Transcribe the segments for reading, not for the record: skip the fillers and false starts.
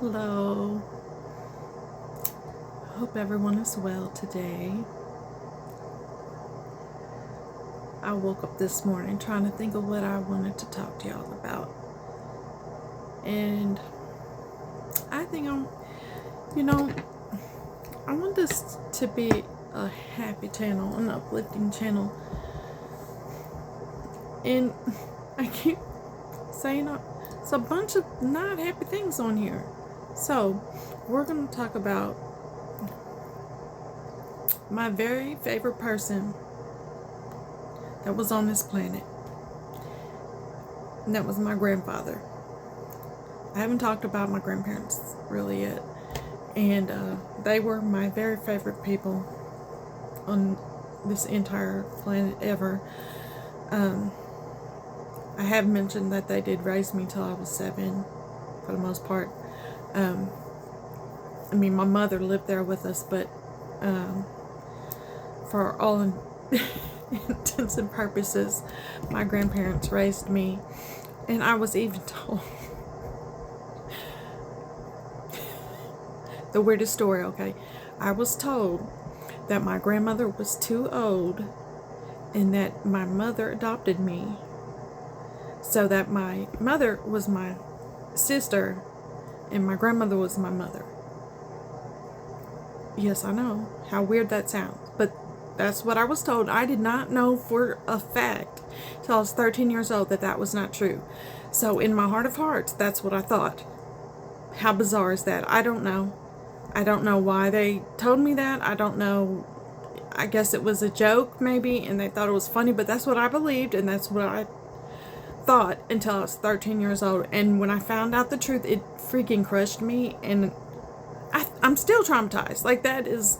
Hello. Hope everyone is well today. I woke up this morning trying to think of what I wanted to talk to y'all about. And I think I want this to be a happy channel, an uplifting channel. And I keep saying it's a bunch of not happy things on here. So, we're going to talk about my very favorite person that was on this planet. And that was my grandfather. I haven't talked about my grandparents really yet. And they were my very favorite people on this entire planet ever. I have mentioned that they did raise me till I was 7, for the most part. My mother lived there with us, but for all intents and purposes, my grandparents raised me. And I was even told the weirdest story, okay? I was told that my grandmother was too old and that my mother adopted me, so that my mother was my sister and my grandmother was my mother. Yes, I know how weird that sounds, but that's what I was told. I did not know for a fact till I was 13 years old that was not true. So in my heart of hearts, that's what I thought. How bizarre is that? I don't know. I don't know why they told me that. I don't know. I guess it was a joke maybe, and they thought it was funny, but that's what I believed, and that's what I thought until I was 13 years old. And when I found out the truth, it freaking crushed me, and I'm still traumatized. Like, that is...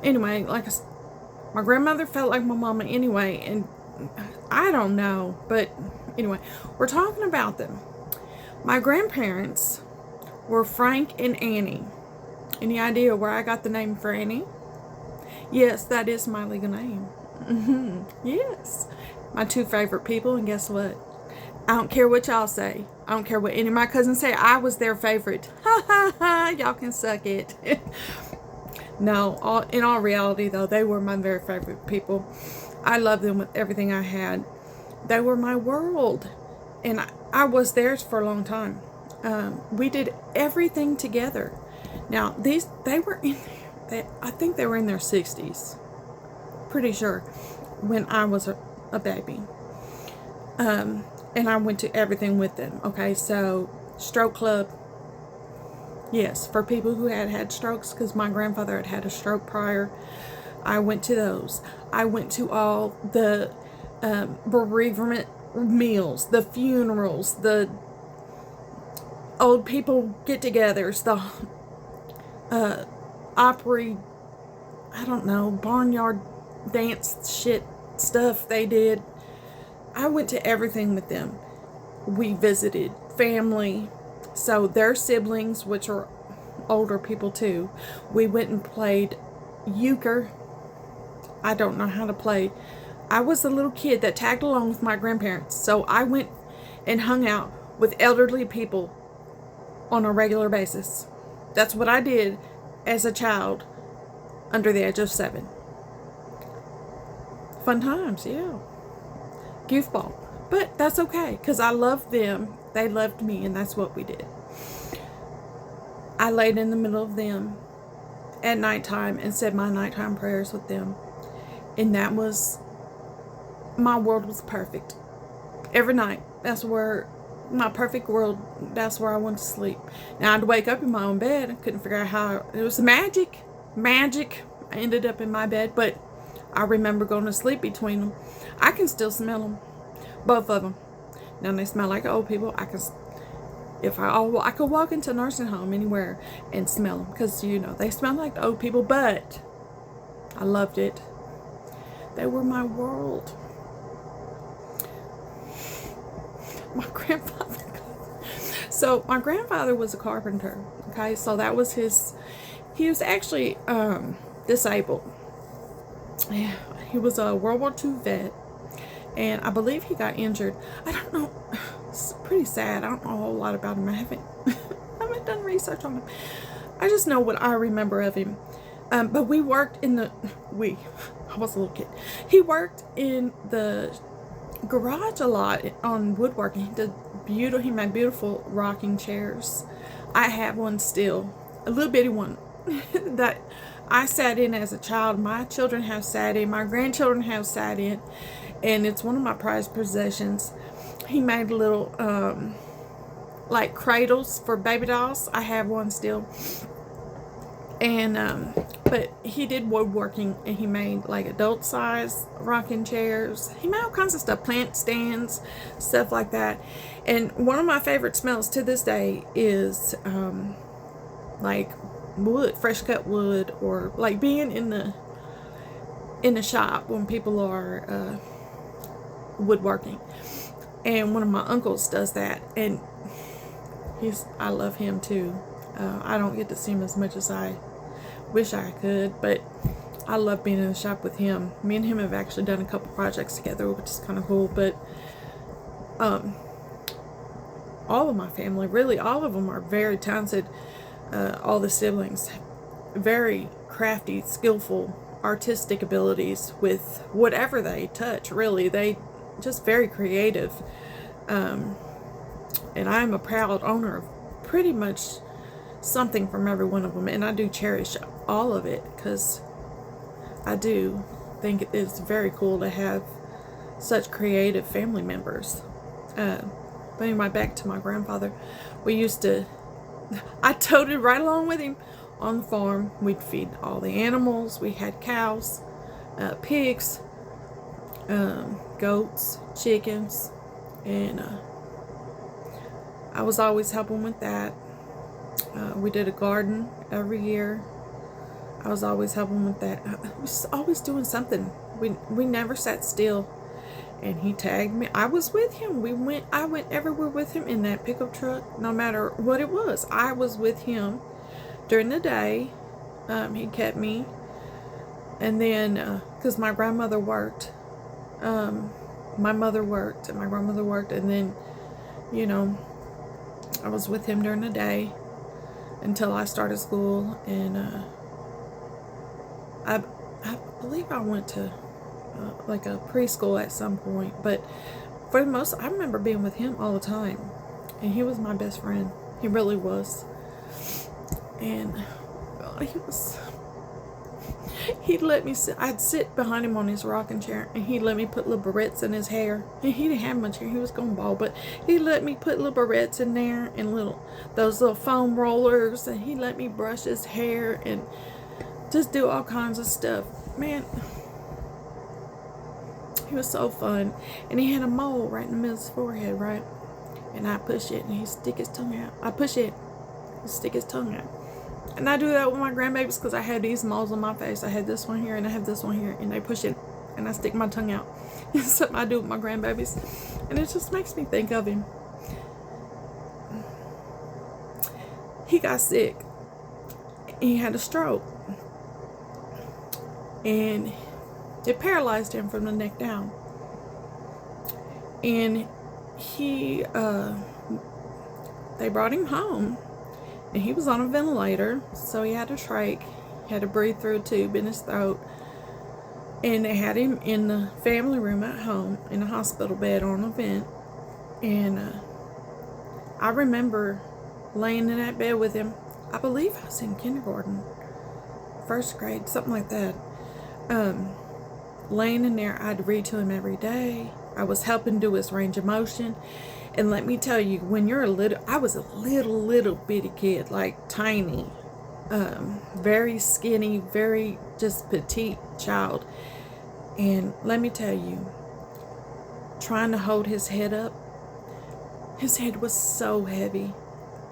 Anyway, my grandmother felt like my mama anyway, and I don't know, but anyway, we're talking about them. My grandparents were Frank and Annie. Any idea where I got the name Franny? Yes, that is my legal name. Yes. My 2 favorite people, and guess what? I don't care what y'all say. I don't care what any of my cousins say. I was their favorite. Ha ha ha. Y'all can suck it. No, in all reality, though, they were my very favorite people. I loved them with everything I had. They were my world. And I was theirs for a long time. We did everything together. Now, they were in... I think they were in their 60s. Pretty sure. When I was a baby. And I went to everything with them. Okay, so stroke club. Yes, for people who had strokes, because my grandfather had a stroke prior. I went to those. I went to all the bereavement meals, the funerals, the old people get-togethers, the Opry, I don't know, barnyard dance shit stuff they did. I went to everything with them. We visited family, so their siblings, which are older people too. We went and played euchre. I don't know how to play. I was a little kid that tagged along with my grandparents, so I went and hung out with elderly people on a regular basis. That's what I did as a child under the age of 7. Fun times, yeah. Goofball. But that's okay, because I loved them. They loved me, and that's what we did. I laid in the middle of them at nighttime and said my nighttime prayers with them. And that was... my world was perfect. Every night. That's where... my perfect world, that's where I went to sleep. Now, I'd wake up in my own bed. I couldn't figure out how... it was magic. Magic. I ended up in my bed, but I remember going to sleep between them. I can still smell them. Both of them. Now, they smell like old people. I could walk into a nursing home anywhere and smell them, because, they smell like old people, but I loved it. They were my world. My grandfather. So my grandfather was a carpenter. Okay, so that was his. He was actually disabled. He was a World War II vet, and I believe he got injured. I don't know. It's pretty sad. I don't know a whole lot about him. I haven't I haven't done research on him. I just know what I remember of him. But we worked in the I was a little kid. He worked in the garage a lot on woodworking. He made beautiful rocking chairs. I have one still, a little bitty one that I sat in as a child. My children have sat in, my grandchildren have sat in, and it's one of my prized possessions. He made little like cradles for baby dolls. I have one still. And but he did woodworking, and he made like adult size rocking chairs. He made all kinds of stuff, plant stands, stuff like that. And one of my favorite smells to this day is like wood, fresh cut wood, or like being in the shop when people are woodworking. And one of my uncles does that, and I love him too. I don't get to see him as much as I wish I could, but I love being in the shop with him. Me and him have actually done a couple projects together, which is kind of cool. But all of my family, really all of them, are very talented. All the siblings, very crafty, skillful, artistic abilities with whatever they touch. Really, they just very creative. And I'm a proud owner of pretty much something from every one of them, and I do cherish all of it, because I do think it is very cool to have such creative family members. But anyway, back to my grandfather. I toted right along with him on the farm. We'd feed all the animals. We had cows, pigs, goats, chickens, and I was always helping with that. We did a garden every year. I was always helping with that. I was always doing something. We never sat still. And he tagged me. I was with him. I went everywhere with him in that pickup truck, no matter what it was. I was with him during the day. He kept me. And then, because my grandmother worked, my mother worked, and my grandmother worked, and then, I was with him during the day until I started school, and I believe I went to like a preschool at some point, but for the most, I remember being with him all the time, and he was my best friend. He really was. And he'd let me sit. I'd sit behind him on his rocking chair, and he'd let me put little barrettes in his hair. And he didn't have much hair. He was going bald, but he let me put little barrettes in there and those little foam rollers, and he let me brush his hair and just do all kinds of stuff. Man, he was so fun. And he had a mole right in the middle of his forehead, right? And I push it, and he'd stick his tongue out. I push it, he'd stick his tongue out. And I do that with my grandbabies, because I have these moles on my face. I have this one here, and I have this one here, and they push it, and I stick my tongue out. It's something I do with my grandbabies, and it just makes me think of him. He got sick. He had a stroke, and it paralyzed him from the neck down. And they brought him home. And he was on a ventilator, so he had a trach, had to breathe through a tube in his throat. And they had him in the family room at home, in a hospital bed on a vent. And I remember laying in that bed with him. I believe I was in kindergarten, first grade, something like that. Laying in there, I'd read to him every day. I was helping do his range of motion. And let me tell you, when you're I was a little bitty kid, like tiny, very skinny, very just petite child. And let me tell you, trying to hold his head up, his head was so heavy,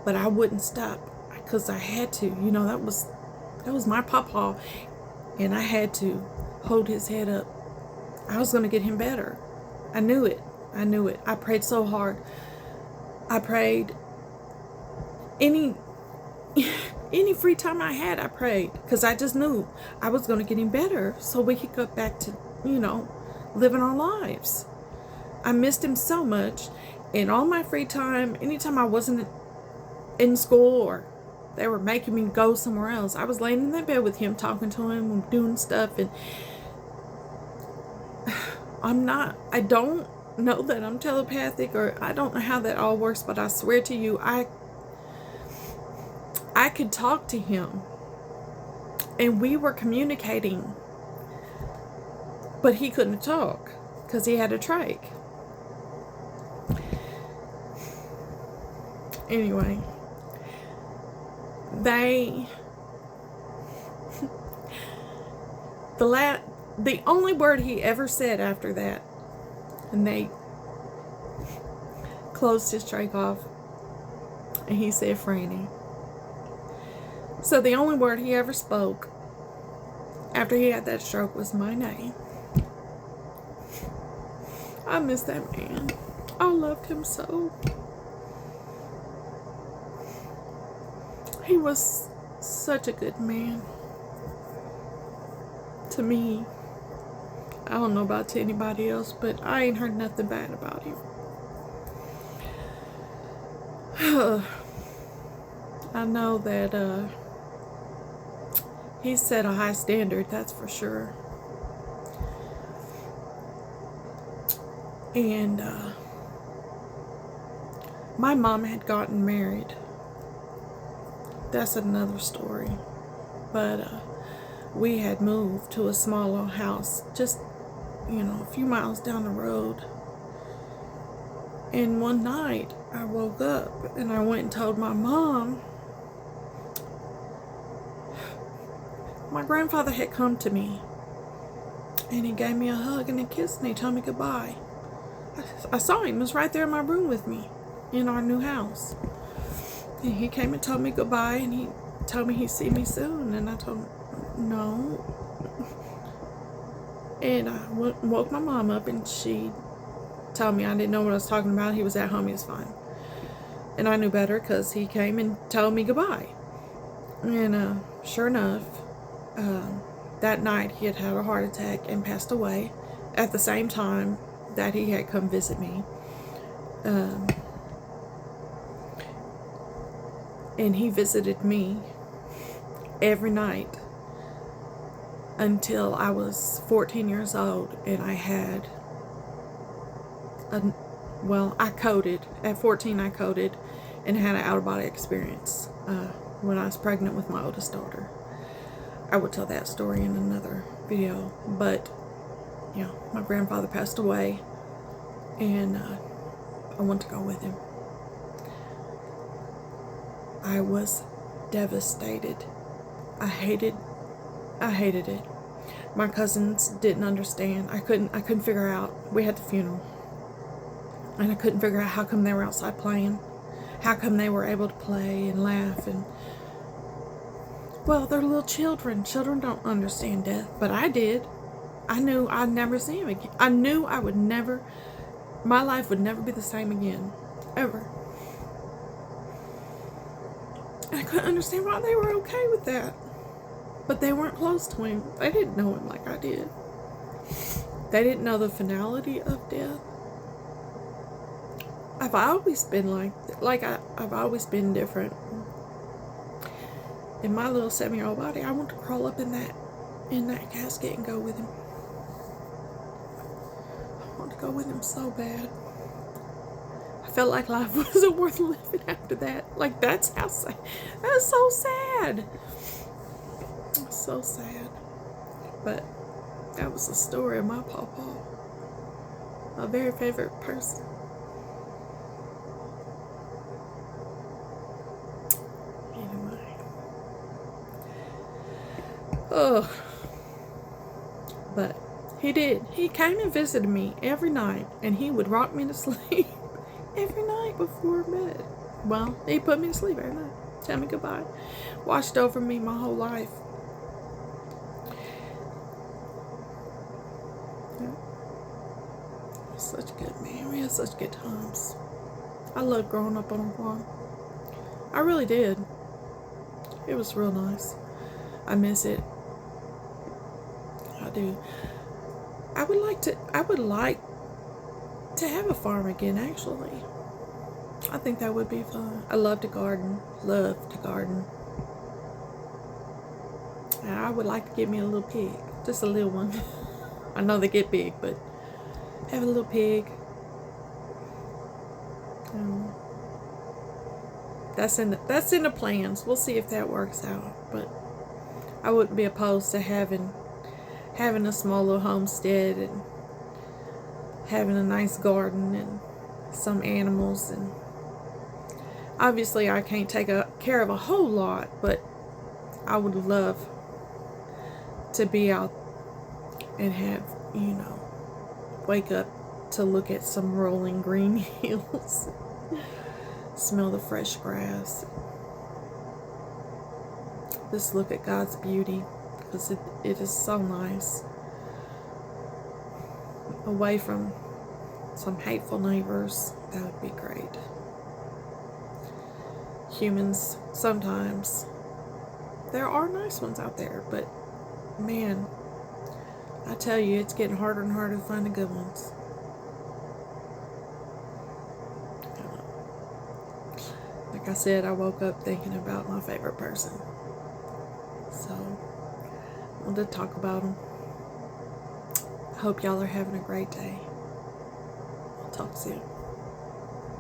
but I wouldn't stop, because I had to. That was my Paw Paw, and I had to hold his head up. I was going to get him better. I knew it. I prayed so hard. I prayed any free time I had. I prayed, because I just knew I was going to get him better, so we could go back to living our lives. I missed him so much, In all my free time, anytime I wasn't in school or they were making me go somewhere else, I was laying in that bed with him, talking to him and doing stuff. And I don't know that I'm telepathic, or I don't know how that all works, but I swear to you, I could talk to him and we were communicating, but he couldn't talk because he had a trach. Anyway, the only word he ever said after that, and they closed his trach off, and he said, Franny. So the only word he ever spoke after he had that stroke was my name. I miss that man. I loved him so. He was such a good man to me. I don't know about to anybody else, but I ain't heard nothing bad about him. I know that he set a high standard, that's for sure. And my mom had gotten married. That's another story. But we had moved to a smaller house, just, a few miles down the road. And one night I woke up and I went and told my mom. My grandfather had come to me and he gave me a hug and a kiss and he told me goodbye. I saw him. He was right there in my room with me in our new house. And he came and told me goodbye, and he told me he'd see me soon. And I told him, no. And I woke my mom up, and she told me I didn't know what I was talking about. He was at home. He was fine. And I knew better because he came and told me goodbye. And sure enough, that night he had had a heart attack and passed away at the same time that he had come visit me. And he visited me every night until I was 14 years old, and I had I coded. At 14 I coded and had an out-of-body experience when I was pregnant with my oldest daughter. I will tell that story in another video, but my grandfather passed away, and I went to go with him. I was devastated. I hated it. My cousins didn't understand. I couldn't figure out. We had the funeral, and I couldn't figure out how come they were outside playing, how come they were able to play and laugh. And well, they're little children. Children don't understand death, but I did. I knew I'd never see him again. I knew I would never, my life would never be the same again, ever. I couldn't understand why they were okay with that. But they weren't close to him. They didn't know him like I did. They didn't know the finality of death. I've always been I've always been different. In my little 7-year-old body, I want to crawl up in that casket and go with him. I want to go with him so bad. I felt like life wasn't worth living after that. Like, that's how sad. That's so sad. So sad. But that was the story of my Paw Paw. My very favorite person. Anyway. Oh. But he did. He came and visited me every night, and he would rock me to sleep every night before bed. Well, he put me to sleep every night. Tell me goodbye. Watched over me my whole life. Such a good man. We had such good times. I loved growing up on a farm. I really did. It was real nice. I miss it. I do. I would like to have a farm again, actually. I think that would be fun. I love to garden. Love to garden. And I would like to get me a little pig. Just a little one. I know they get big, but have a little pig. Um, that's in the plans. We'll see if that works out. But I wouldn't be opposed to having a small little homestead and having a nice garden and some animals. And obviously I can't take care of a whole lot, but I would love to be out and have, wake up to look at some rolling green hills, smell the fresh grass, just look at God's beauty, because it is so nice, away from some hateful neighbors. That would be great. Humans, sometimes there are nice ones out there, but man, I tell you, it's getting harder and harder to find the good ones. Like I said, I woke up thinking about my favorite person, so I wanted to talk about them. I hope y'all are having a great day. I'll talk soon.